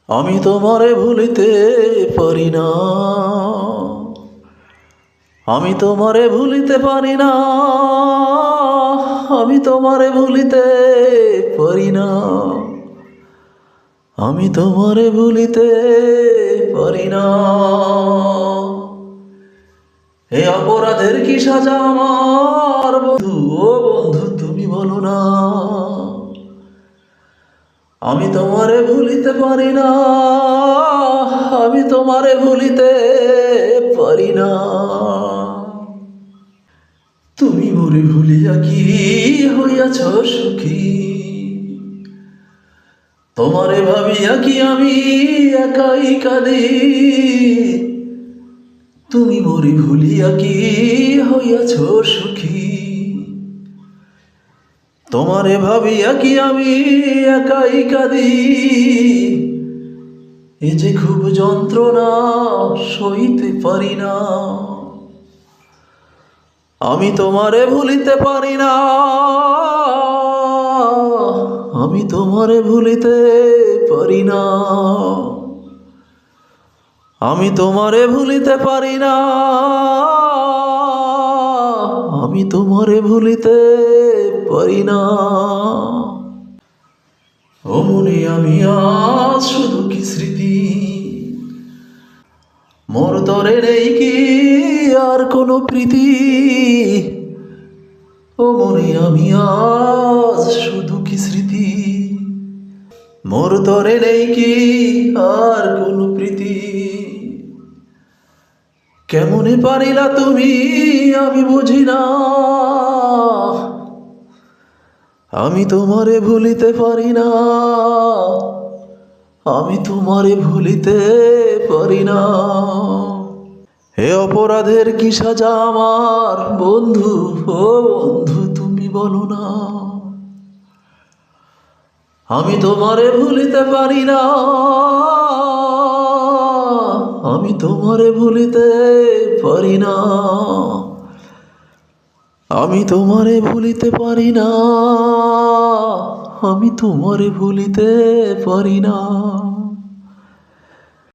আমি তোমারে ভুলিতে পারি না, আমি তোমারে ভুলিতে পারি না, আমি তোমারে ভুলিতে পারি না, আমি তোমারে ভুলিতে পারি না। এ অপরাধের কি সাজা আমার বন্ধু, ও বন্ধু তুমি বলো না। আমি তোমারে ভুলিতে পারি না, আমি তোমারে ভুলিতে পারি না। তুমি মোরে ভুলিয়া কি হইয়াছ সুখী, তোমারে ভাবিয়া কি আমি একাই কাঁদি। তুমি মোরে ভুলিয়া কি হইয়াছ সুখী, তোমারে ভাবিয়া কি আমি একাই কাঁদি। এ যে খুব যন্ত্রণা সইতে পারি না, আমি তোমারে ভুলিতে পারি না, আমি তোমারে ভুলিতে পারি না, আমি তোমারে ভুলিতে পারি না, আমি তোমারে ভুলিতে পারি না। ও মনে আমি আজ শুধু কি স্মৃতি, মোর তরে নেই কি আর কোনো প্রীতি। ও মনে আমি আজ শুধু কি স্মৃতি, মোর তরে নেই কি আর কোনো প্রীতি। কেমনে পারিলা তুমি আমি বুঝি না, আমি তোমারে ভুলিতে পারি না, আমি তোমারে ভুলিতে পারি না। হে অপরাধের কি সাজা আমার বন্ধু, ও বন্ধু তুমি বলো না। আমি তোমারে ভুলিতে পারি না, আমি তোমারে ভুলিতে পারি না, আমি তোমারে ভুলিতে পারি না, আমি তোমারে ভুলিতে পারি না।